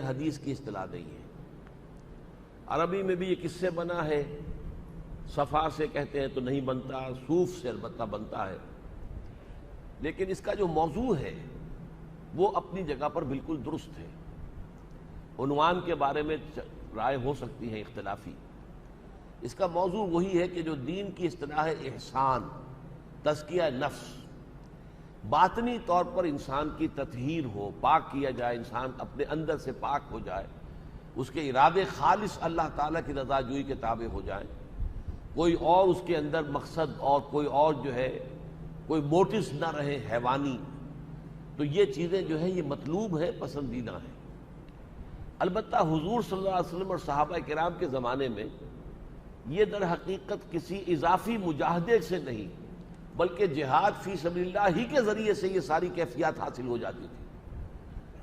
حدیث کی اصطلاح نہیں ہے۔ عربی میں بھی یہ کس سے بنا ہے؟ صفا سے کہتے ہیں تو نہیں بنتا، صوف سے البتہ بنتا ہے، لیکن اس کا جو موضوع ہے وہ اپنی جگہ پر بالکل درست ہے۔ عنوان کے بارے میں رائے ہو سکتی ہے اختلافی، اس کا موضوع وہی ہے کہ جو دین کی اصطلاح ہے احسان، تزکیہ نفس، باطنی طور پر انسان کی تطہیر ہو، پاک کیا جائے، انسان اپنے اندر سے پاک ہو جائے، اس کے ارادے خالص اللہ تعالیٰ کی رضا جوئی کے تابع ہو جائیں، کوئی اور اس کے اندر مقصد اور کوئی اور جو ہے کوئی موٹس نہ رہے حیوانی، تو یہ چیزیں جو ہے یہ مطلوب ہے، پسندیدہ ہیں۔ البتہ حضور صلی اللہ علیہ وسلم اور صحابہ کرام کے زمانے میں یہ در حقیقت کسی اضافی مجاہدے سے نہیں بلکہ جہاد فی سبیل اللہ ہی کے ذریعے سے یہ ساری کیفیات حاصل ہو جاتی تھی۔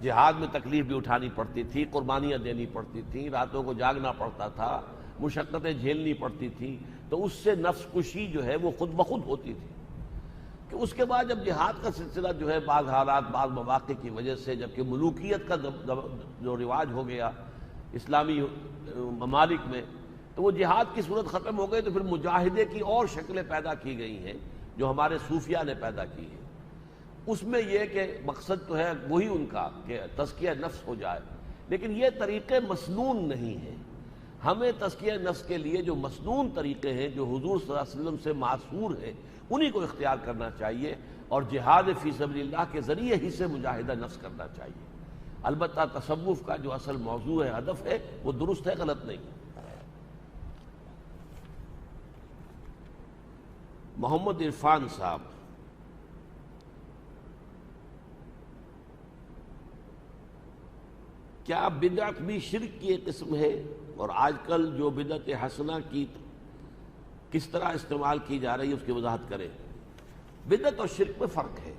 جہاد میں تکلیف بھی اٹھانی پڑتی تھی، قربانیاں دینی پڑتی تھیں، راتوں کو جاگنا پڑتا تھا، مشقتیں جھیلنی پڑتی تھیں، تو اس سے نفس کشی جو ہے وہ خود بخود ہوتی تھی کہ اس کے بعد جب جہاد کا سلسلہ جو ہے بعض حالات بعض مواقع کی وجہ سے جبکہ ملوکیت کا جو رواج ہو گیا اسلامی ممالک میں، تو وہ جہاد کی صورت ختم ہو گئی، تو پھر مجاہدے کی اور شکلیں پیدا کی گئی ہیں جو ہمارے صوفیہ نے پیدا کی ہیں۔ اس میں یہ کہ مقصد تو ہے وہی ان کا کہ تزکیہ نفس ہو جائے، لیکن یہ طریقے مسنون نہیں ہیں۔ ہمیں تزکیہ نفس کے لیے جو مسنون طریقے ہیں جو حضور صلی اللہ علیہ وسلم سے معصور ہیں انہی کو اختیار کرنا چاہیے، اور جہاد فی سبیل اللہ کے ذریعے ہی سے مجاہدہ نفس کرنا چاہیے۔ البتہ تصوف کا جو اصل موضوع ہے، ہدف ہے، وہ درست ہے، غلط نہیں۔ محمد عرفان صاحب، کیا بدعت بھی شرک کی ایک قسم ہے؟ اور آج کل جو بدعت حسنہ کی کس طرح استعمال کی جا رہی ہے اس کی وضاحت کریں۔ بدعت اور شرک میں فرق ہے۔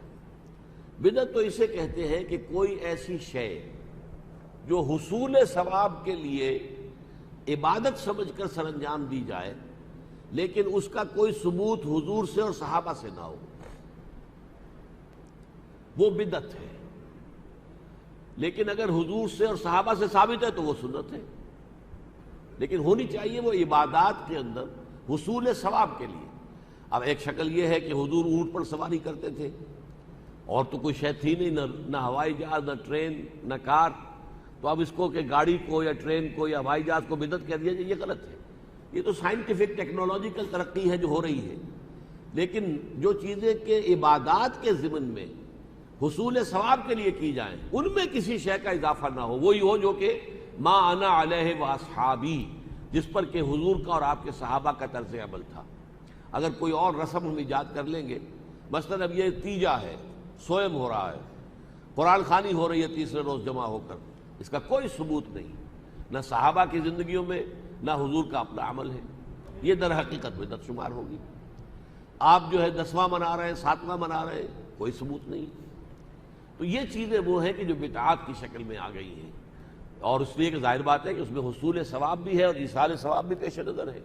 بدعت تو اسے کہتے ہیں کہ کوئی ایسی شے جو حصول ثواب کے لیے عبادت سمجھ کر سر انجام دی جائے لیکن اس کا کوئی ثبوت حضور سے اور صحابہ سے نہ ہو، وہ بدعت ہے۔ لیکن اگر حضور سے اور صحابہ سے ثابت ہے تو وہ سنت ہے، لیکن ہونی چاہیے وہ عبادات کے اندر حصول ثواب کے لیے۔ اب ایک شکل یہ ہے کہ حضور اونٹ پر سواری کرتے تھے اور تو کوئی شے تھی نہیں، نہ ہوائی جہاز، نہ ٹرین، نہ کار، تو اب اس کو کہ گاڑی کو یا ٹرین کو یا ہوائی جہاز کو بدعت کہہ دیا جائے، یہ غلط ہے۔ یہ تو سائنٹیفک ٹیکنالوجیکل ترقی ہے جو ہو رہی ہے، لیکن جو چیزیں کہ عبادات کے ضمن میں حصول ثواب کے لیے کی جائیں ان میں کسی شے کا اضافہ نہ ہو، وہی ہو جو کہ ما انا علیہ واصحابی، جس پر کہ حضور کا اور آپ کے صحابہ کا طرز عمل تھا۔ اگر کوئی اور رسم ہم ایجاد کر لیں گے، مثلا اب یہ تیجا ہے، سوئم ہو رہا ہے، قرآن خوانی ہو رہی ہے تیسرے روز جمع ہو کر، اس کا کوئی ثبوت نہیں، نہ صحابہ کی زندگیوں میں نہ حضور کا اپنا عمل ہے، یہ در حقیقت بدعت شمار ہوگی۔ آپ جو ہے 10واں منا رہے ہیں، 7واں منا رہے ہیں، کوئی ثبوت نہیں۔ تو یہ چیزیں وہ ہیں کہ جو بدعات کی شکل میں آ گئی ہیں، اور اس لیے کہ ظاہر بات ہے کہ اس میں حصول ثواب بھی ہے اور ایصال ثواب بھی پیش نظر ہے۔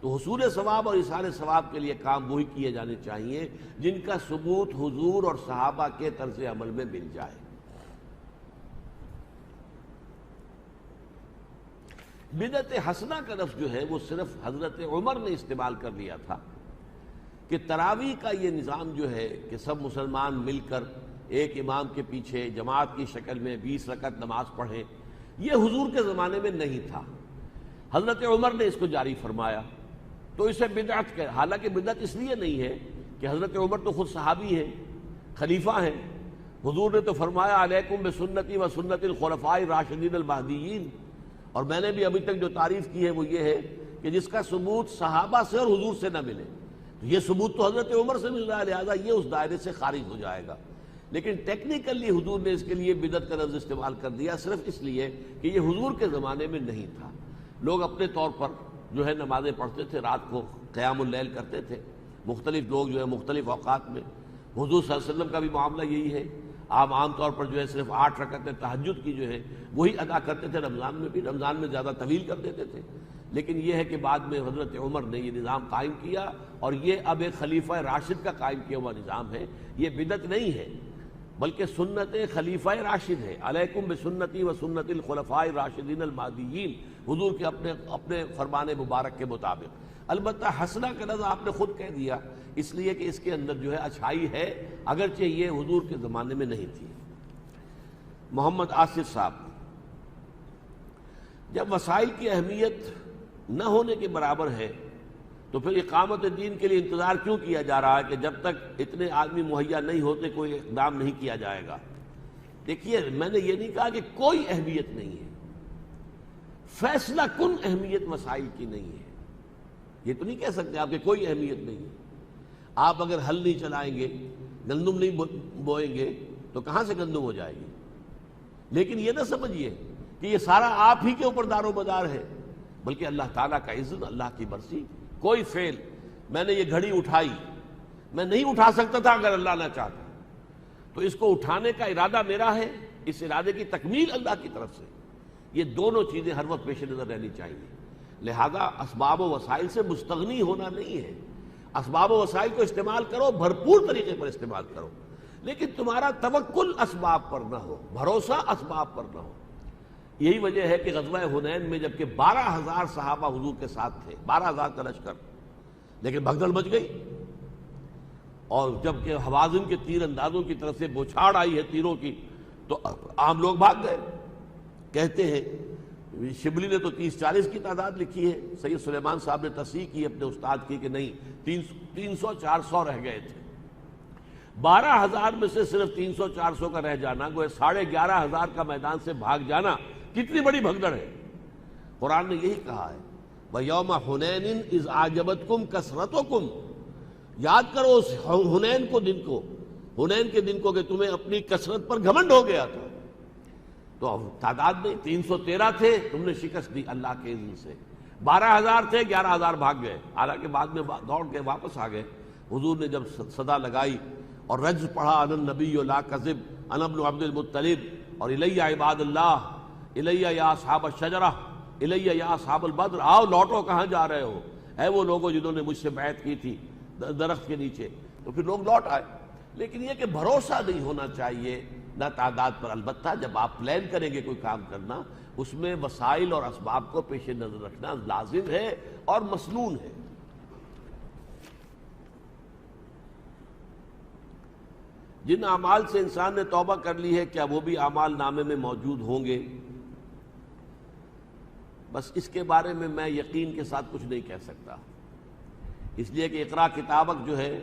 تو حصول ثواب اور ایصال ثواب کے لیے کام وہی کیے جانے چاہیے جن کا ثبوت حضور اور صحابہ کے طرز عمل میں مل جائے۔ بدعت حسنہ کا لفظ جو ہے وہ صرف حضرت عمر نے استعمال کر لیا تھا کہ تراویح کا یہ نظام جو ہے کہ سب مسلمان مل کر ایک امام کے پیچھے جماعت کی شکل میں 20 رکعت نماز پڑھیں، یہ حضور کے زمانے میں نہیں تھا۔ حضرت عمر نے اس کو جاری فرمایا، تو اسے بدعت کہ حالانکہ بدعت اس لیے نہیں ہے کہ حضرت عمر تو خود صحابی ہیں، خلیفہ ہیں، حضور نے تو فرمایا علیکم بسنتی و سنت الخلفاء الراشدین المہدیین، اور میں نے بھی ابھی تک جو تعریف کی ہے وہ یہ ہے کہ جس کا ثبوت صحابہ سے اور حضور سے نہ ملے، تو یہ ثبوت تو حضرت عمر سے مل رہا ہے، لہذا یہ اس دائرے سے خارج ہو جائے گا۔ لیکن ٹیکنیکلی حضور نے اس کے لیے بدعت کا لفظ استعمال کر دیا صرف اس لیے کہ یہ حضور کے زمانے میں نہیں تھا۔ لوگ اپنے طور پر جو ہے نمازیں پڑھتے تھے، رات کو قیام اللیل کرتے تھے، مختلف لوگ جو ہے مختلف اوقات میں، حضور صلی اللہ علیہ وسلم کا بھی معاملہ یہی ہے۔ آپ عام طور پر جو ہے صرف 8 رکعتیں تہجد کی جو ہے وہی ادا کرتے تھے، رمضان میں بھی، رمضان میں زیادہ طویل کر دیتے تھے۔ لیکن یہ ہے کہ بعد میں حضرت عمر نے یہ نظام قائم کیا، اور یہ اب ایک خلیفہ راشد کا قائم کیا ہوا نظام ہے، یہ بدعت نہیں ہے، بلکہ سنت خلیفہ راشد ہے، علیکم بسنتی و سنت الخلفاء الراشدین المہدیین، حضور کے اپنے فرمان مبارک کے مطابق۔ البتہ حسنہ کا لفظ آپ نے خود کہہ دیا، اس لیے کہ اس کے اندر جو ہے اچھائی ہے، اگرچہ یہ حضور کے زمانے میں نہیں تھی۔ محمد آصف صاحب، جب وسائل کی اہمیت نہ ہونے کے برابر ہے تو پھر اقامت دین کے لیے انتظار کیوں کیا جا رہا ہے کہ جب تک اتنے آدمی مہیا نہیں ہوتے کوئی اقدام نہیں کیا جائے گا؟ دیکھیے، میں نے یہ نہیں کہا کہ کوئی اہمیت نہیں ہے، فیصلہ کن اہمیت وسائل کی نہیں ہے۔ یہ تو نہیں کہہ سکتے آپ کہ کوئی اہمیت نہیں ہے۔ آپ اگر ہل نہیں چلائیں گے، گندم نہیں بوئیں گے تو کہاں سے گندم ہو جائے گی؟ لیکن یہ نہ سمجھیے کہ یہ سارا آپ ہی کے اوپر دار و مدار ہے، بلکہ اللہ تعالیٰ کا اذن، اللہ کی مرضی۔ کوئی فعل، میں نے یہ گھڑی اٹھائی، میں نہیں اٹھا سکتا تھا اگر اللہ نہ چاہتا، تو اس کو اٹھانے کا ارادہ میرا ہے، اس ارادے کی تکمیل اللہ کی طرف سے۔ یہ دونوں چیزیں ہر وقت پیش نظر رہنی چاہیے۔ لہذا اسباب و وسائل سے مستغنی ہونا نہیں ہے، اسباب و وسائل کو استعمال کرو، بھرپور طریقے پر استعمال کرو، لیکن تمہارا توکل اسباب پر نہ ہو، بھروسہ اسباب پر نہ ہو۔ یہی وجہ ہے کہ غزوہ حنین میں جبکہ 12,000 صحابہ حضور کے ساتھ تھے، 12,000 کا لشکر، لیکن بھگدڑ مچ گئی، اور جبکہ حوازن کے تیر اندازوں کی طرف سے بوچھاڑ آئی ہے تیروں کی، تو عام لوگ بھاگ گئے۔ کہتے ہیں شبلی نے تو 30-40 کی تعداد لکھی ہے، سید سلیمان صاحب نے تصحیح کی اپنے استاد کی کہ نہیں 300-400 رہ گئے تھے۔ 12,000 میں سے صرف 300-400 کا رہ جانا، گویا 11,500 کا میدان سے بھاگ جانا کتنی بڑی بھگدڑ ہے۔ قرآن نے یہی کہا ہے، وَيَوْمَ حُنَيْنٍ إِذْ أَعْجَبَتْكُمْ كَثْرَتُكُمْ، یاد کرو اس حنین کو، دن کو، حنین کے دن کو کہ تمہیں اپنی کثرت پر گھمنڈ ہو گیا تھا۔ تو تعداد میں 313 تھے، تم نے شکست دی اللہ کے اذن سے۔ 12,000 تھے، 11,000 بھاگ گئے، حالانکہ بعد میں دوڑ کے واپس آ گئے۔ حضور نے جب صدا لگائی اور رجز پڑھا، انا النبی لا کذب انا ابن عبد المطلب، اور الیہ عباد اللہ، الیہ یا اصحاب الشجرہ، الیہ یا اصحاب البدر، آؤ لوٹو، کہاں جا رہے ہو اے وہ لوگوں جنہوں نے مجھ سے بیعت کی تھی درخت کے نیچے۔ تو پھر لوگ لوٹ آئے، لیکن یہ کہ بھروسہ نہیں ہونا چاہیے نہ تعداد پر۔ البتہ جب آپ پلان کریں گے کوئی کام کرنا، اس میں وسائل اور اسباب کو پیش نظر رکھنا لازم ہے اور مسنون ہے۔ جن اعمال سے انسان نے توبہ کر لی ہے، کیا وہ بھی اعمال نامے میں موجود ہوں گے؟ بس اس کے بارے میں میں یقین کے ساتھ کچھ نہیں کہہ سکتا، اس لیے کہ اقرا کتابک جو ہے،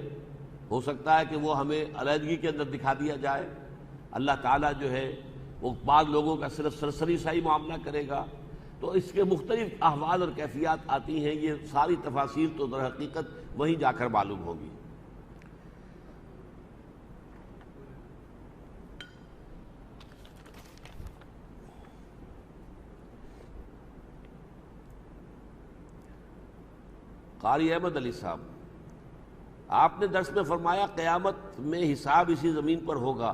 ہو سکتا ہے کہ وہ ہمیں علیحدگی کے اندر دکھا دیا جائے۔ اللہ تعالیٰ جو ہے وہ بعض لوگوں کا صرف سرسری سا ہی معاملہ کرے گا، تو اس کے مختلف احوال اور کیفیات آتی ہیں، یہ ساری تفاصیر تو در حقیقت وہیں جا کر معلوم ہوگی۔ قاری احمد علی صاحب، آپ نے درس میں فرمایا قیامت میں حساب اسی زمین پر ہوگا۔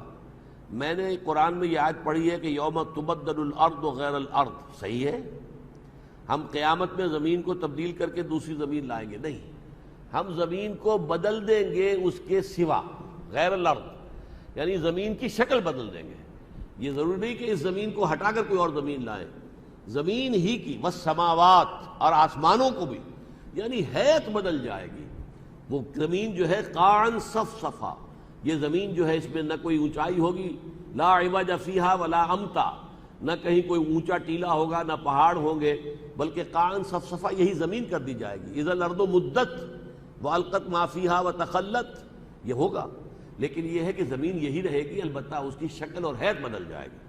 میں نے قرآن میں یہ آیت پڑھی ہے کہ یوم تبدل الارض غیر الارض، صحیح ہے؟ ہم قیامت میں زمین کو تبدیل کر کے دوسری زمین لائیں گے؟ نہیں، ہم زمین کو بدل دیں گے اس کے سوا، غیر الارض یعنی زمین کی شکل بدل دیں گے۔ یہ ضروری نہیں کہ اس زمین کو ہٹا کر کوئی اور زمین لائیں، زمین ہی کی، والسماوات، اور آسمانوں کو بھی، یعنی حیت بدل جائے گی۔ وہ زمین جو ہے قاعن صفصفا، یہ زمین جو ہے اس میں نہ کوئی اونچائی ہوگی، لا عوج فیہا ولا امتا، نہ کہیں کوئی اونچا ٹیلا ہوگا، نہ پہاڑ ہوں گے، بلکہ قاعن صفصفا یہی زمین کر دی جائے گی۔ اذا الارض مدت والقت ما فیہا وتخلت، یہ ہوگا، لیکن یہ ہے کہ زمین یہی رہے گی، البتہ اس کی شکل اور حیت بدل جائے گی۔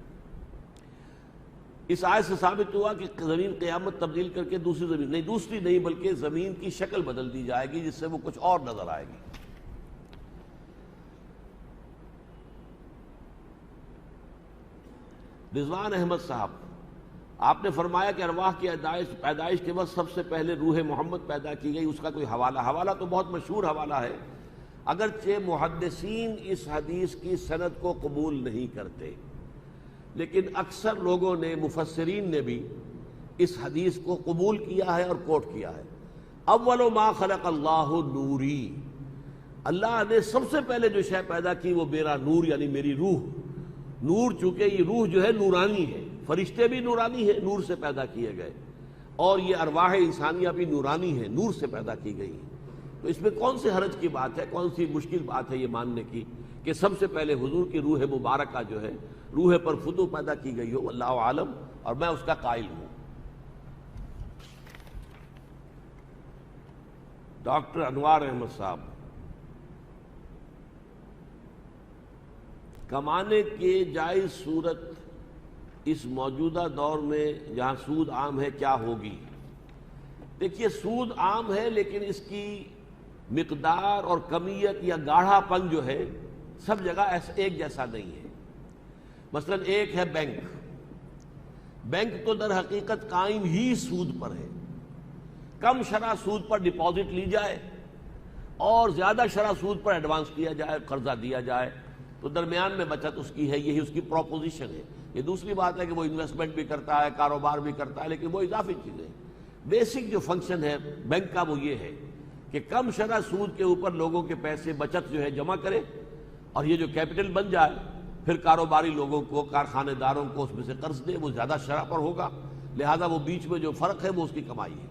اس آیت سے ثابت ہوا کہ زمین قیامت تبدیل کر کے دوسری زمین نہیں، دوسری نہیں بلکہ زمین کی شکل بدل دی جائے گی، جس سے وہ کچھ اور نظر آئے گی۔ رضوان احمد صاحب، آپ نے فرمایا کہ ارواح کی پیدائش کے وقت سب سے پہلے روح محمد پیدا کی گئی، اس کا کوئی حوالہ تو بہت مشہور حوالہ ہے، اگرچہ محدثین اس حدیث کی سند کو قبول نہیں کرتے، لیکن اکثر لوگوں نے، مفسرین نے بھی اس حدیث کو قبول کیا ہے اور کوٹ کیا ہے۔ اول ما خلق اللہ نوری، اللہ نے سب سے پہلے جو شے پیدا کی وہ میرا نور یعنی میری روح. نور چونکہ یہ روح جو ہے نورانی ہے، فرشتے بھی نورانی ہیں، نور سے پیدا کیے گئے، اور یہ ارواح انسانیہ بھی نورانی ہے، نور سے پیدا کی گئی ہیں. تو اس میں کون سے حرج کی بات ہے، کون سی مشکل بات ہے یہ ماننے کی کہ سب سے پہلے حضور کی روح مبارکہ جو ہے روح پر فتو پیدا کی گئی ہو. اللہ عالم، اور میں اس کا قائل ہوں. ڈاکٹر انوار احمد صاحب، کمانے کے جائز صورت اس موجودہ دور میں جہاں سود عام ہے کیا ہوگی؟ دیکھیے، سود عام ہے لیکن اس کی مقدار اور کمیت یا گاڑھا پن جو ہے سب جگہ ایک جیسا نہیں ہے. مثلا ایک ہے بینک. بینک تو در حقیقت قائم ہی سود پر ہے. کم شرح سود پر ڈپازٹ لی جائے اور زیادہ شرح سود پر ایڈوانس کیا جائے، قرضہ دیا جائے، تو درمیان میں بچت اس کی ہے. یہی اس کی پروپوزیشن ہے. یہ دوسری بات ہے کہ وہ انویسٹمنٹ بھی کرتا ہے، کاروبار بھی کرتا ہے، لیکن وہ اضافی چیزیں. بیسک جو فنکشن ہے بینک کا وہ یہ ہے کہ کم شرح سود کے اوپر لوگوں کے پیسے بچت جو ہے جمع کرے، اور یہ جو کیپٹل بن جائے پھر کاروباری لوگوں کو، کارخانے داروں کو اس میں سے قرض دے. وہ زیادہ شرح پر ہوگا، لہذا وہ بیچ میں جو فرق ہے وہ اس کی کمائی ہے.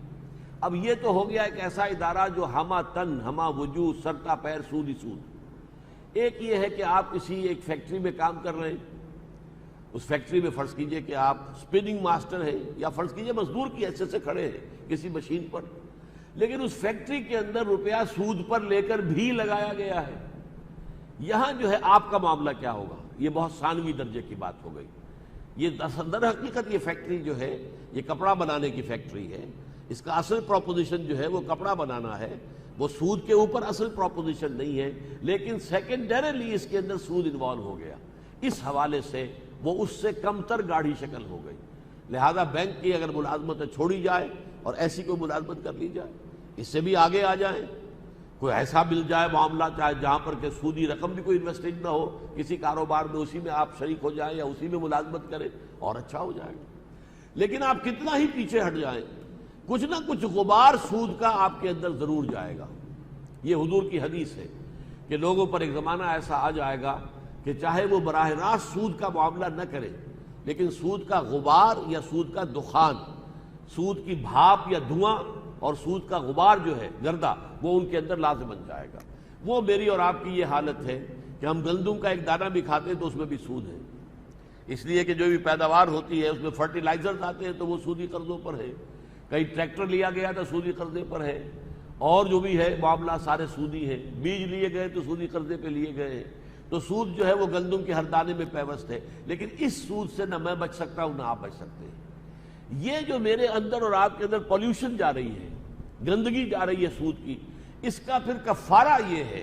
اب یہ تو ہو گیا ایک ایسا ادارہ جو ہمہ تن ہمہ وجود سرتا پیر سود ہی سود. ایک یہ ہے کہ آپ کسی ایک فیکٹری میں کام کر رہے ہیں، اس فیکٹری میں فرض کیجئے کہ آپ سپننگ ماسٹر ہیں، یا فرض کیجئے مزدور کی حیثیت سے کھڑے ہیں کسی مشین پر، لیکن اس فیکٹری کے اندر روپیہ سود پر لے کر بھی لگایا گیا ہے. یہاں جو ہے آپ کا معاملہ کیا ہوگا؟ یہ بہت ثانوی درجے کی بات ہو گئی. یہ در حقیقت یہ فیکٹری جو ہے یہ کپڑا بنانے کی فیکٹری ہے. اس کا اصل پروپوزیشن جو ہے وہ کپڑا بنانا ہے، وہ سود کے اوپر اصل پروپوزیشن نہیں ہے، لیکن سیکنڈریلی اس کے اندر سود انوالو ہو گیا. اس حوالے سے وہ اس سے کم تر گاڑھی شکل ہو گئی. لہذا بینک کی اگر ملازمتیں چھوڑی جائے اور ایسی کوئی ملازمت کر لی جائے، اس سے بھی آگے آ جائیں، کوئی ایسا مل جائے معاملہ چاہے جہاں پر کہ سودی رقم بھی کوئی انویسٹڈ نہ ہو کسی کاروبار میں، اسی میں آپ شریک ہو جائیں یا اسی میں ملازمت کریں، اور اچھا ہو جائے گا. لیکن آپ کتنا ہی پیچھے ہٹ جائیں، کچھ نہ کچھ غبار سود کا آپ کے اندر ضرور جائے گا. یہ حضور کی حدیث ہے کہ لوگوں پر ایک زمانہ ایسا آ جائے گا کہ چاہے وہ براہ راست سود کا معاملہ نہ کرے، لیکن سود کا غبار یا سود کا دخان، سود کی بھاپ یا دھواں اور سود کا غبار جو ہے گردہ، وہ ان کے اندر لازم بن جائے گا. وہ میری اور آپ کی یہ حالت ہے کہ ہم گندم کا ایک دانہ بھی کھاتے ہیں تو اس میں بھی سود ہے، اس لیے کہ جو بھی پیداوار ہوتی ہے اس میں فرٹیلائزرز آتے ہیں تو وہ سودی قرضوں پر ہے. کئی ٹریکٹر لیا گیا تو سودی قرضے پر ہے، اور جو بھی ہے معاملہ سارے سودی ہیں. بیج لیے گئے تو سودی قرضے پہ لیے گئے ہیں. تو سود جو ہے وہ گندم کے ہر دانے میں پیوست ہے. لیکن اس سود سے نہ میں بچ سکتا ہوں نہ آپ بچ سکتے ہیں. یہ جو میرے اندر اور آپ کے اندر پولیوشن جا رہی ہے، گندگی جا رہی ہے سود کی، اس کا پھر کفارہ یہ ہے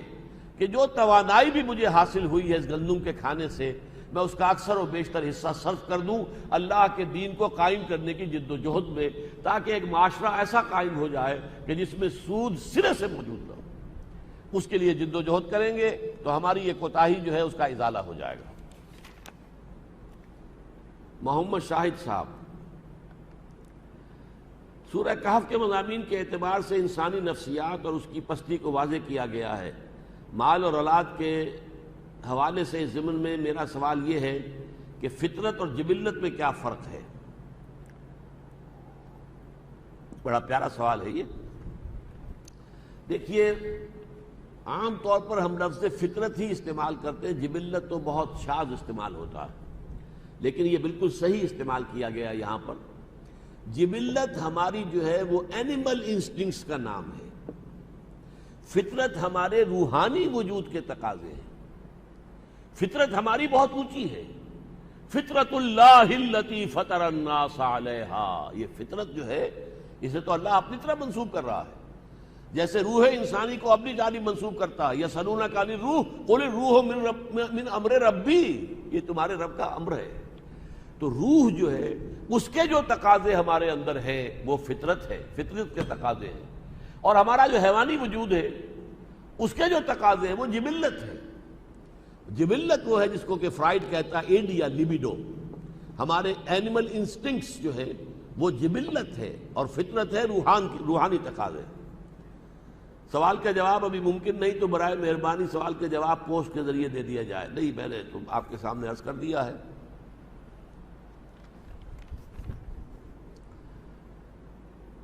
کہ جو توانائی بھی مجھے حاصل ہوئی ہے اس گندم کے کھانے سے، میں اس کا اکثر و بیشتر حصہ صرف کر دوں اللہ کے دین کو قائم کرنے کی جد و جہد میں، تاکہ ایک معاشرہ ایسا قائم ہو جائے کہ جس میں سود سرے سے موجود نہ ہو. اس کے لیے جد و جہد کریں گے تو ہماری یہ کوتاہی جو ہے اس کا ازالہ ہو جائے گا. محمد شاہد صاحب، سورہ کہف کے مضامین کے اعتبار سے انسانی نفسیات اور اس کی پستی کو واضح کیا گیا ہے. مال اور اولاد کے حوالے سے اس ضمن میں میرا سوال یہ ہے کہ فطرت اور جبلت میں کیا فرق ہے؟ بڑا پیارا سوال ہے یہ. دیکھیے، عام طور پر ہم لفظ فطرت ہی استعمال کرتے ہیں، جبلت تو بہت شاذ استعمال ہوتا ہے، لیکن یہ بالکل صحیح استعمال کیا گیا یہاں پر. جبلت ہماری جو ہے وہ اینیمل انسٹنکٹس کا نام ہے، فطرت ہمارے روحانی وجود کے تقاضے ہیں. فطرت ہماری بہت اونچی ہے. فطرت اللہ التی فطر الناس علیہا، یہ فطرت جو ہے اسے تو اللہ اپنی طرح منسوب کر رہا ہے. جیسے روح انسانی کو اپنی جانب منسوب کرتا ہے، یسألونک عن الروح قل الروح من امر ربی، یہ تمہارے رب کا امر ہے. تو روح جو ہے اس کے جو تقاضے ہمارے اندر ہیں وہ فطرت ہے، فطرت کے تقاضے ہیں. اور ہمارا جو حیوانی وجود ہے اس کے جو تقاضے ہیں وہ جبلت ہے. جبلت وہ ہے جس کو کہ فرائڈ کہتا ہے ایڈ یا لیبیڈو. ہمارے اینیمل انسٹنکٹس جو ہے وہ جبلت ہے، اور فطرت ہے روحانی تقاضے. سوال کا جواب ابھی ممکن نہیں تو برائے مہربانی سوال کا جواب پوسٹ کے ذریعے دے دیا جائے. نہیں، میں نے تو آپ کے سامنے عرض کر دیا ہے.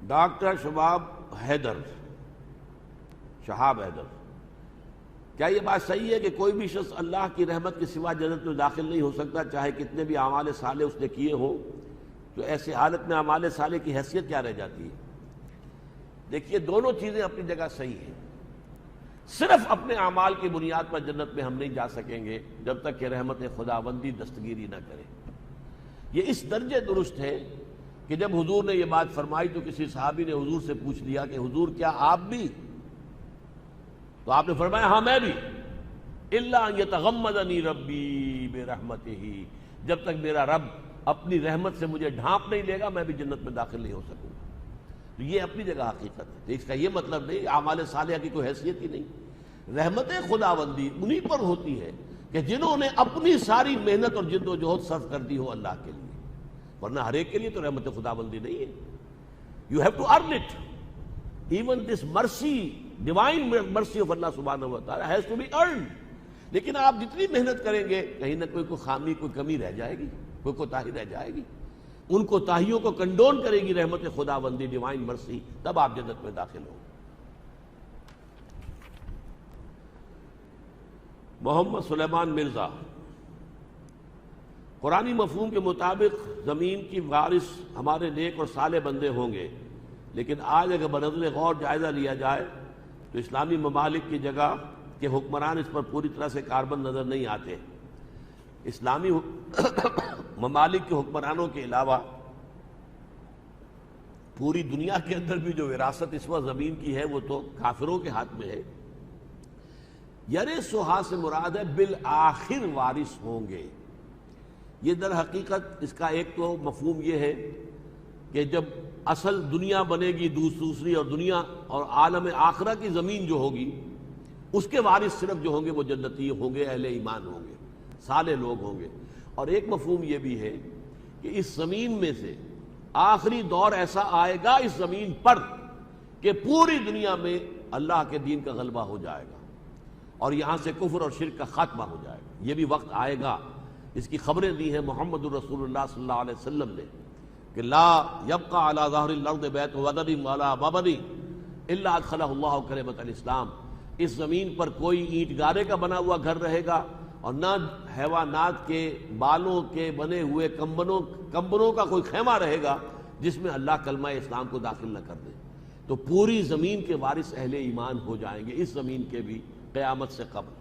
ڈاکٹر شہاب حیدر، کیا یہ بات صحیح ہے کہ کوئی بھی شخص اللہ کی رحمت کے سوا جنت میں داخل نہیں ہو سکتا چاہے کتنے بھی اعمال صالح اس نے کیے ہوں؟ تو ایسے حالت میں اعمال صالح کی حیثیت کیا رہ جاتی ہے؟ دیکھیے، دونوں چیزیں اپنی جگہ صحیح ہیں. صرف اپنے اعمال کی بنیاد پر جنت میں ہم نہیں جا سکیں گے جب تک کہ رحمت خداوندی دستگیری نہ کرے. یہ اس درجے درست ہے کہ جب حضور نے یہ بات فرمائی تو کسی صحابی نے حضور سے پوچھ لیا کہ حضور کیا آپ بھی؟ تو آپ نے فرمایا ہاں میں بھی. الا ان یتغمدنی ربی برحمتہ، جب تک میرا رب اپنی رحمت سے مجھے ڈھانپ نہیں لے گا میں بھی جنت میں داخل نہیں ہو سکوں گا. تو یہ اپنی جگہ حقیقت ہے. اس کا یہ مطلب نہیں اعمال صالحہ کی کوئی حیثیت ہی نہیں. رحمت خداوندی انہی پر ہوتی ہے کہ جنہوں نے اپنی ساری محنت اور جد و جہد صرف کر دی ہو اللہ کے لیے، ورنہ ہر ایک کے لیے تو رحمت خداوندی نہیں ہے. You have to earn it. Even this mercy, divine mercy of اللہ سبحانہ و تعالی ہیز ٹو بی ارنڈ. لیکن آپ جتنی محنت کریں گے کہیں نہ کوئی خامی، کوئی کمی رہ جائے گی، کوئی کوتاہی رہ جائے گی. ان کوتاہیوں کو کنڈون کرے گی رحمت خداوندی، ڈیوائن مرسی، تب آپ جنت میں داخل ہوں. محمد سلیمان مرزا، قرآنی مفہوم کے مطابق زمین کی وارث ہمارے نیک اور صالح بندے ہوں گے، لیکن آج اگر بنظر غور جائزہ لیا جائے تو اسلامی ممالک کی جگہ کے حکمران اس پر پوری طرح سے کاربند نظر نہیں آتے. اسلامی ممالک کے حکمرانوں کے علاوہ پوری دنیا کے اندر بھی جو وراثت اس وقت زمین کی ہے وہ تو کافروں کے ہاتھ میں ہے. یرثھا سے مراد ہے بالآخر وارث ہوں گے. یہ در حقیقت اس کا ایک تو مفہوم یہ ہے کہ جب اصل دنیا بنے گی دوسری اور دنیا اور عالم آخرہ کی زمین جو ہوگی اس کے وارث صرف جو ہوں گے وہ جنتی ہوں گے، اہل ایمان ہوں گے، صالح لوگ ہوں گے. اور ایک مفہوم یہ بھی ہے کہ اس زمین میں سے آخری دور ایسا آئے گا اس زمین پر کہ پوری دنیا میں اللہ کے دین کا غلبہ ہو جائے گا اور یہاں سے کفر اور شرک کا خاتمہ ہو جائے گا. یہ بھی وقت آئے گا. اس کی خبریں دی ہیں محمد الرسول اللہ صلی اللہ علیہ وسلم نے کہ لا یبقى علی ظہر الارض بیت وضر ولا مبنی الا ادخلہ اللہ کلمۃ الاسلام. اس زمین پر کوئی اینٹ گارے کا بنا ہوا گھر رہے گا اور نہ حیوانات کے بالوں کے بنے ہوئے کمبنوں کا کوئی خیمہ رہے گا جس میں اللہ کلمہ اسلام کو داخل نہ کر دے. تو پوری زمین کے وارث اہل ایمان ہو جائیں گے، اس زمین کے بھی، قیامت سے قبل.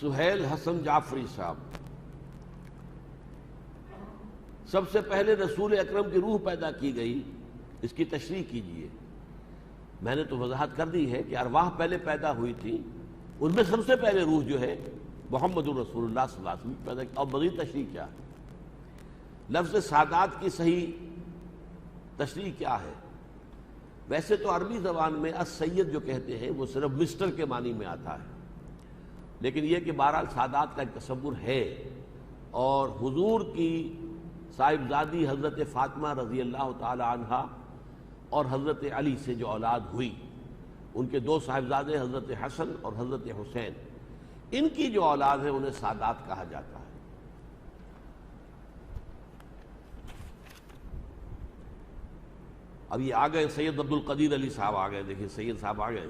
سہیل حسن جعفری صاحب، سب سے پہلے رسول اکرم کی روح پیدا کی گئی، اس کی تشریح کیجئے. میں نے تو وضاحت کر دی ہے کہ ارواح پہلے پیدا ہوئی تھی، ان میں سب سے پہلے روح جو ہے محمد الرسول اللہ صلی اللہ علیہ وسلم پیدا کی. اور مزید تشریح کیا ہے؟ لفظ سادات کی صحیح تشریح کیا ہے؟ ویسے تو عربی زبان میں السید جو کہتے ہیں وہ صرف مسٹر کے معنی میں آتا ہے، لیکن یہ کہ بہرحال سادات کا ایک تصور ہے. اور حضور کی صاحبزادی حضرت فاطمہ رضی اللہ تعالی عنہا اور حضرت علی سے جو اولاد ہوئی، ان کے دو صاحبزادے حضرت حسن اور حضرت حسین، ان کی جو اولاد ہے انہیں سادات کہا جاتا ہے. اب یہ آ گئے سید عبد القدیر علی صاحب آ گئے. دیکھیں سید صاحب آ گئے.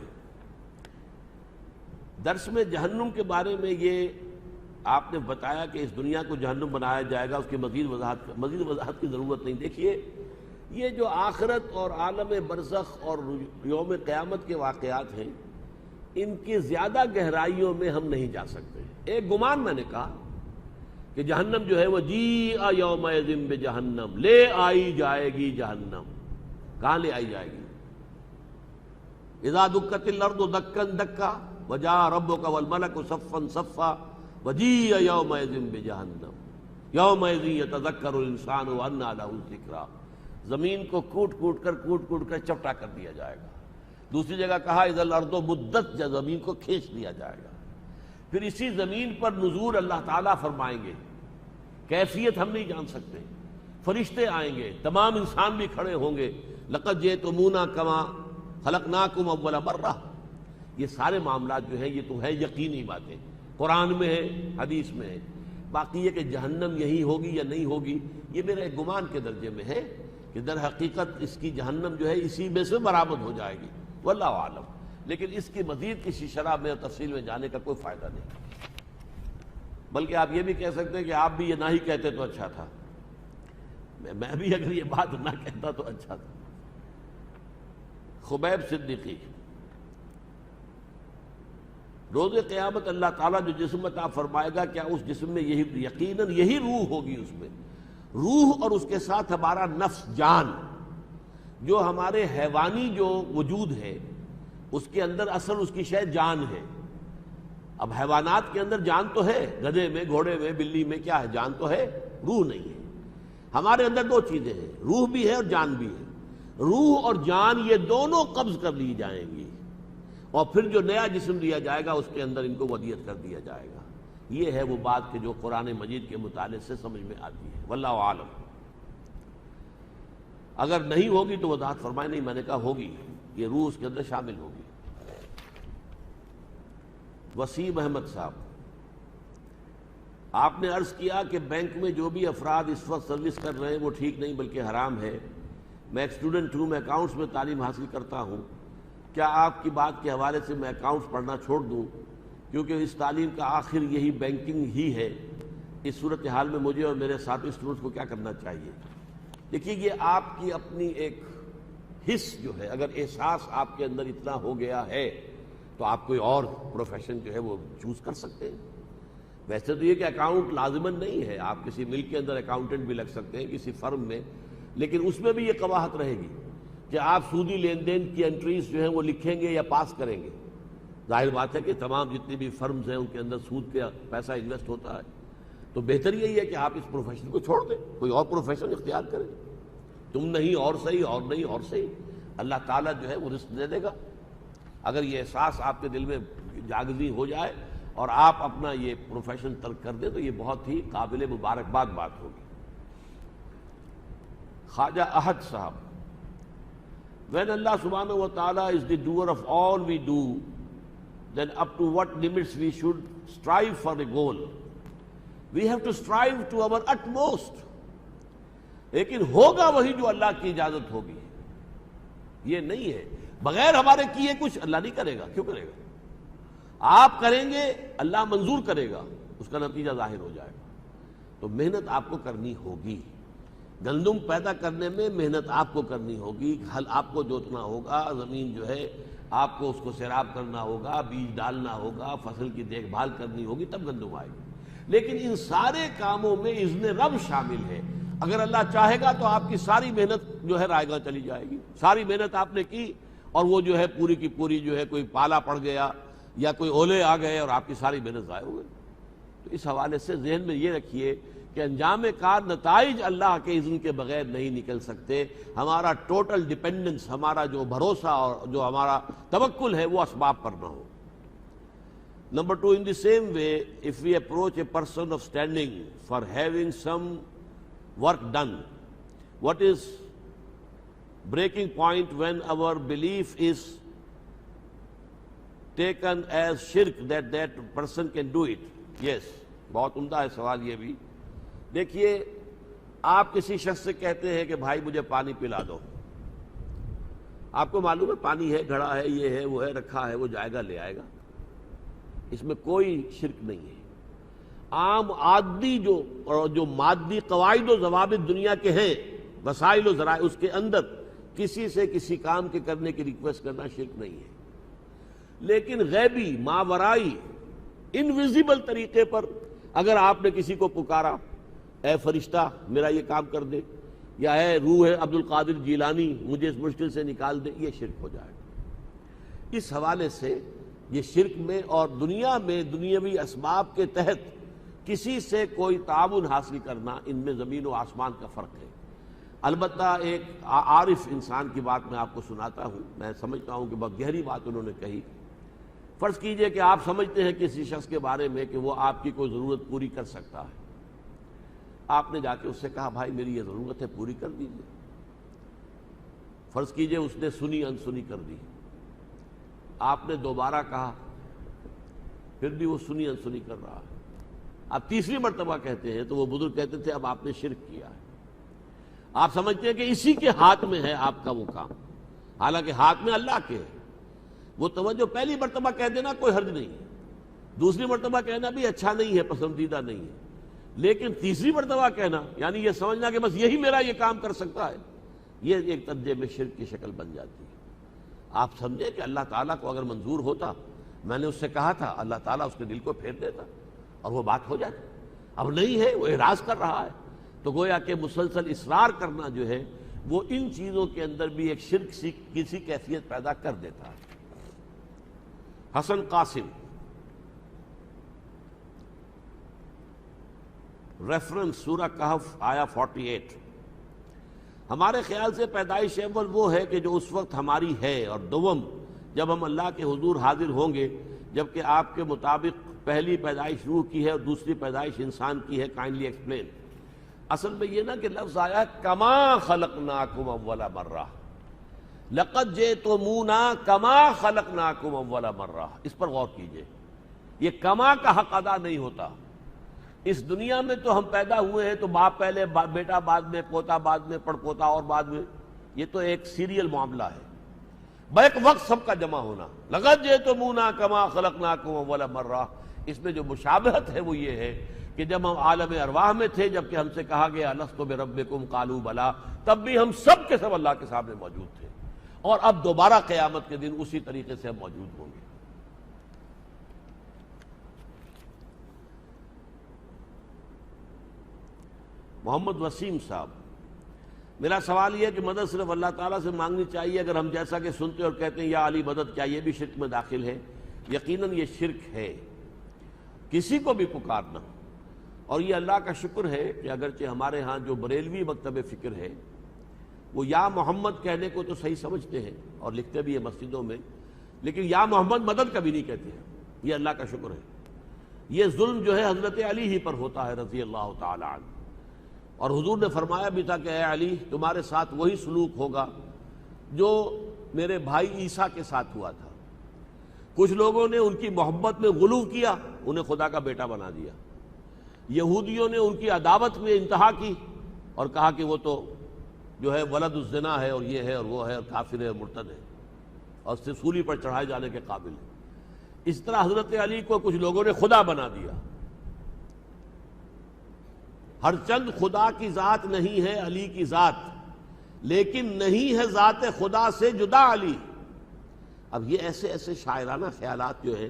درس میں جہنم کے بارے میں یہ آپ نے بتایا کہ اس دنیا کو جہنم بنایا جائے گا، اس کی مزید وضاحت کی ضرورت نہیں. دیکھیے، یہ جو آخرت اور عالم برزخ اور یوم قیامت کے واقعات ہیں، ان کی زیادہ گہرائیوں میں ہم نہیں جا سکتے. ایک گمان میں نے کہا کہ جہنم جو ہے وہ جیء یومئذ بجہنم، لے آئی جائے گی جہنم. کہاں لے آئی جائے گی؟ اذا دکت الارض دکا دکا وجاء ربک والملک صفا صفا وجیء یومئذ بجہنم یومئذ یتذکر الانسان وانى له الذکریٰ. زمین کو کوٹ کوٹ کر چپٹا کر دیا جائے گا. دوسری جگہ کہا اذا الارض مدت، زمین کو کھینچ دیا جائے گا. پھر اسی زمین پر نزول اللہ تعالیٰ فرمائیں گے، کیفیت ہم نہیں جان سکتے. فرشتے آئیں گے، تمام انسان بھی کھڑے ہوں گے، لقد جئتمونا کما خلقناکم اول مرہ. یہ سارے معاملات جو ہیں یہ تو ہے یقینی باتیں، قرآن میں ہے، حدیث میں ہے. باقی یہ کہ جہنم یہی ہوگی یا نہیں ہوگی، یہ میرا ایک گمان کے درجے میں ہے کہ در حقیقت اس کی جہنم جو ہے اسی میں سے برآمد ہو جائے گی، واللہ عالم. لیکن اس کی مزید کسی شرح میں اور تفصیل میں جانے کا کوئی فائدہ نہیں. بلکہ آپ یہ بھی کہہ سکتے ہیں کہ آپ بھی یہ نہ ہی کہتے تو اچھا تھا، میں بھی اگر یہ بات نہ کہتا تو اچھا تھا. خبیب صدیقی، روز قیامت اللہ تعالیٰ جو جسم عطا فرمائے گا، کیا اس جسم میں یہی یقیناً یہی روح ہوگی؟ اس میں روح اور اس کے ساتھ ہمارا نفس، جان، جو ہمارے حیوانی جو وجود ہے اس کے اندر اصل اس کی شے جان ہے. اب حیوانات کے اندر جان تو ہے، گدھے میں، گھوڑے میں، بلی میں کیا ہے؟ جان تو ہے، روح نہیں ہے. ہمارے اندر دو چیزیں ہیں، روح بھی ہے اور جان بھی ہے. روح اور جان یہ دونوں قبض کر لی جائیں گی، اور پھر جو نیا جسم دیا جائے گا اس کے اندر ان کو ودیعت کر دیا جائے گا. یہ ہے وہ بات کہ جو قرآن مجید کے مطالعے سے سمجھ میں آتی ہے، واللہ عالم. اگر نہیں ہوگی تو وضاحت فرمائے. نہیں، میں نے کہا ہوگی، یہ روح اس کے اندر شامل ہوگی. وسیم احمد صاحب، آپ نے عرض کیا کہ بینک میں جو بھی افراد اس وقت سروس کر رہے ہیں وہ ٹھیک نہیں بلکہ حرام ہے. میں ایک اسٹوڈنٹ ہوں، میں اکاؤنٹس میں تعلیم حاصل کرتا ہوں. کیا آپ کی بات کے حوالے سے میں اکاؤنٹس پڑھنا چھوڑ دوں کیونکہ اس تعلیم کا آخر یہی بینکنگ ہی ہے؟ اس صورتحال میں مجھے اور میرے ساتھی اسٹوڈنٹس کو کیا کرنا چاہیے؟ دیکھیے، یہ آپ کی اپنی ایک حس جو ہے، اگر احساس آپ کے اندر اتنا ہو گیا ہے تو آپ کوئی اور پروفیشن جو ہے وہ چوز کر سکتے ہیں. ویسے تو یہ کہ اکاؤنٹ لازماً نہیں ہے، آپ کسی ملک کے اندر اکاؤنٹنٹ بھی لگ سکتے ہیں کسی فرم میں، لیکن اس میں بھی یہ قباحت رہے گی کہ آپ سودی لین دین کی انٹریز جو ہیں وہ لکھیں گے یا پاس کریں گے. ظاہر بات ہے کہ تمام جتنی بھی فرمز ہیں ان کے اندر سود کا پیسہ انویسٹ ہوتا ہے. تو بہتر یہی ہے کہ آپ اس پروفیشن کو چھوڑ دیں، کوئی اور پروفیشن اختیار کریں. تم نہیں اور صحیح، اور نہیں اور صحیح، اللہ تعالیٰ جو ہے وہ رزق دے دے گا. اگر یہ احساس آپ کے دل میں جاگزی ہو جائے اور آپ اپنا یہ پروفیشن ترک کر دیں تو یہ بہت ہی قابل مبارکباد بات ہوگی. خواجہ احد صاحب، when Allah subhanahu wa ta'ala is the doer of all we do, then up to what limits we should strive for the goal? We have to strive to our utmost. لیکن ہوگا وہی جو اللہ کی اجازت ہوگی. یہ نہیں ہے بغیر ہمارے کیے کچھ اللہ نہیں کرے گا. کیوں کرے گا؟ آپ کریں گے، اللہ منظور کرے گا، اس کا نتیجہ ظاہر ہو جائے گا. تو محنت آپ کو کرنی ہوگی. گندم پیدا کرنے میں محنت آپ کو کرنی ہوگی، ہل آپ کو جوتنا ہوگا، زمین جو ہے آپ کو اس کو سیراب کرنا ہوگا، بیج ڈالنا ہوگا، فصل کی دیکھ بھال کرنی ہوگی، تب گندم آئے گی. لیکن ان سارے کاموں میں اذن رب شامل ہے. اگر اللہ چاہے گا تو آپ کی ساری محنت جو ہے رائے گاں چلی جائے گی. ساری محنت آپ نے کی اور وہ جو ہے پوری کی پوری جو ہے کوئی پالا پڑ گیا یا کوئی اولے آ گئے اور آپ کی ساری محنت ضائع ہو گئی. تو اس حوالے سے ذہن میں یہ رکھیے کہ انجام کار نتائج اللہ کے اذن کے بغیر نہیں نکل سکتے. ہمارا ٹوٹل ڈیپینڈنس، ہمارا جو بھروسہ اور جو ہمارا توکل ہے وہ اسباب پر نہ ہو. Number 2, in the same way, if we approach a person of standing for having some work done, what is breaking point when our belief is taken as shirk that that person can do it? Yes, بہت عمدہ ہے سوال یہ بھی. دیکھیے، آپ کسی شخص سے کہتے ہیں کہ بھائی مجھے پانی پلا دو. آپ کو معلوم ہے پانی ہے، گھڑا ہے، یہ ہے، وہ ہے، رکھا ہے، وہ جائے گا لے آئے گا. اس میں کوئی شرک نہیں ہے. عام عادی جو مادی قواعد و ضوابط دنیا کے ہیں، وسائل و ذرائع، اس کے اندر کسی سے کسی کام کے کرنے کی ریکویسٹ کرنا شرک نہیں ہے. لیکن غیبی، ماورائی، انویزیبل طریقے پر اگر آپ نے کسی کو پکارا، اے فرشتہ میرا یہ کام کر دے، یا اے روح عبد القادر جیلانی مجھے اس مشکل سے نکال دے، یہ شرک ہو جائے گا. اس حوالے سے یہ شرک میں اور دنیا میں دنیاوی اسباب کے تحت کسی سے کوئی تعاون حاصل کرنا، ان میں زمین و آسمان کا فرق ہے. البتہ ایک عارف انسان کی بات میں آپ کو سناتا ہوں. میں سمجھتا ہوں کہ بہت گہری بات انہوں نے کہی. فرض کیجئے کہ آپ سمجھتے ہیں کسی شخص کے بارے میں کہ وہ آپ کی کوئی ضرورت پوری کر سکتا ہے. آپ نے جا کے اس سے کہا بھائی میری یہ ضرورت ہے پوری کر دیجیے. فرض کیجئے اس نے سنی انسنی کر دی, آپ نے دوبارہ کہا, پھر بھی وہ سنی انسنی کر رہا ہے. آپ تیسری مرتبہ کہتے ہیں تو وہ بزرگ کہتے تھے اب آپ نے شرک کیا ہے. آپ سمجھتے ہیں کہ اسی کے ہاتھ میں ہے آپ کا وہ کام, حالانکہ ہاتھ میں اللہ کے ہے. وہ توجہ پہلی مرتبہ کہہ دینا کوئی حرج نہیں ہے, دوسری مرتبہ کہنا بھی اچھا نہیں ہے, پسندیدہ نہیں ہے, لیکن تیسری مرتبہ کہنا یعنی یہ سمجھنا کہ بس یہی میرا یہ کام کر سکتا ہے, یہ ایک درجے میں شرک کی شکل بن جاتی ہے. آپ سمجھے کہ اللہ تعالیٰ کو اگر منظور ہوتا, میں نے اس سے کہا تھا, اللہ تعالیٰ اس کے دل کو پھیر دیتا اور وہ بات ہو جاتی. اب نہیں ہے, وہ اعراض کر رہا ہے, تو گویا کہ مسلسل اصرار کرنا جو ہے وہ ان چیزوں کے اندر بھی ایک شرک کسی کیفیت پیدا کر دیتا ہے. حسن قاسم, ریفرنس سورہ کہف آیا 48. ہمارے خیال سے پیدائش اول وہ ہے کہ جو اس وقت ہماری ہے, اور دوم جب ہم اللہ کے حضور حاضر ہوں گے, جبکہ آپ کے مطابق پہلی پیدائش روح کی ہے اور دوسری پیدائش انسان کی ہے. Kindly explain. اصل میں یہ نا کہ لفظ آیا کما خلقناکم اول مرہ, لقد جئتمونا کما خلقناکم اول مرہ. اس پر غور کیجئے, یہ کما کا حق ادا نہیں ہوتا. اس دنیا میں تو ہم پیدا ہوئے ہیں تو باپ پہلے, بیٹا بعد میں, پوتا بعد میں, پڑپوتا اور بعد میں, یہ تو ایک سیریل معاملہ ہے. بیک وقت سب کا جمع ہونا, لقد جئتمونا کما خلقناکم اول مرہ. اس میں جو مشابہت ہے وہ یہ ہے کہ جب ہم عالم ارواح میں تھے, جبکہ ہم سے کہا گیا الست بربکم قالوا بلا, تب بھی ہم سب کے سب اللہ کے سامنے موجود تھے, اور اب دوبارہ قیامت کے دن اسی طریقے سے ہم موجود ہوں گے. محمد وسیم صاحب, میرا سوال یہ ہے کہ مدد صرف اللہ تعالیٰ سے مانگنی چاہیے اگر ہم جیسا کہ سنتے اور کہتے ہیں یا علی مدد, کیا یہ بھی شرک میں داخل ہے؟ یقیناً یہ شرک ہے, کسی کو بھی پکارنا. اور یہ اللہ کا شکر ہے کہ اگرچہ ہمارے ہاں جو بریلوی مکتب فکر ہے وہ یا محمد کہنے کو تو صحیح سمجھتے ہیں اور لکھتے بھی ہیں مسجدوں میں, لیکن یا محمد مدد کبھی نہیں کہتے ہیں. یہ اللہ کا شکر ہے. یہ ظلم جو ہے حضرت علی ہی پر ہوتا ہے رضی اللہ تعالی عنہ, اور حضور نے فرمایا بھی تھا کہ اے علی تمہارے ساتھ وہی سلوک ہوگا جو میرے بھائی عیسیٰ کے ساتھ ہوا تھا. کچھ لوگوں نے ان کی محبت میں غلو کیا, انہیں خدا کا بیٹا بنا دیا. یہودیوں نے ان کی عداوت میں انتہا کی اور کہا کہ وہ تو جو ہے ولد الزنا ہے اور یہ ہے اور وہ ہے اور کافر ہے اور مرتد ہے اور سولی پر چڑھائے جانے کے قابل ہے. اس طرح حضرت علی کو کچھ لوگوں نے خدا بنا دیا. ہر چند خدا کی ذات نہیں ہے علی کی ذات, لیکن نہیں ہے ذات خدا سے جدا علی. اب یہ ایسے ایسے شاعرانہ خیالات جو ہیں,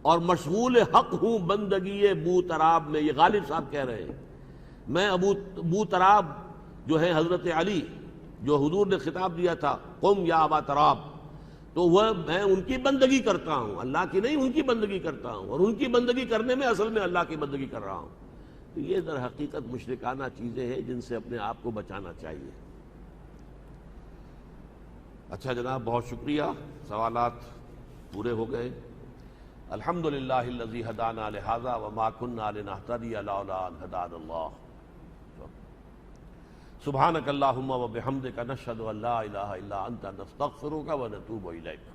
اور مشغول حق ہوں بندگی بو تراب میں, یہ غالب صاحب کہہ رہے ہیں. میں ابو تراب جو ہے حضرت علی, جو حضور نے خطاب دیا تھا قم یا ابا تراب, تو وہ میں ان کی بندگی کرتا ہوں, اللہ کی نہیں, ان کی بندگی کرتا ہوں, اور ان کی بندگی کرنے میں اصل میں اللہ کی بندگی کر رہا ہوں. تو یہ در حقیقت مشرکانہ چیزیں ہیں جن سے اپنے آپ کو بچانا چاہیے. اچھا جناب, بہت شکریہ, سوالات پورے ہو گئے. الحمدللہ الذی ہدانا لہذا وما کنا لنہتدی لولا ان ہدانا اللہ. سبحانک اللہم وبحمدک نشہد ان لا الہ الا انت نستغفرک ونتوب الیک.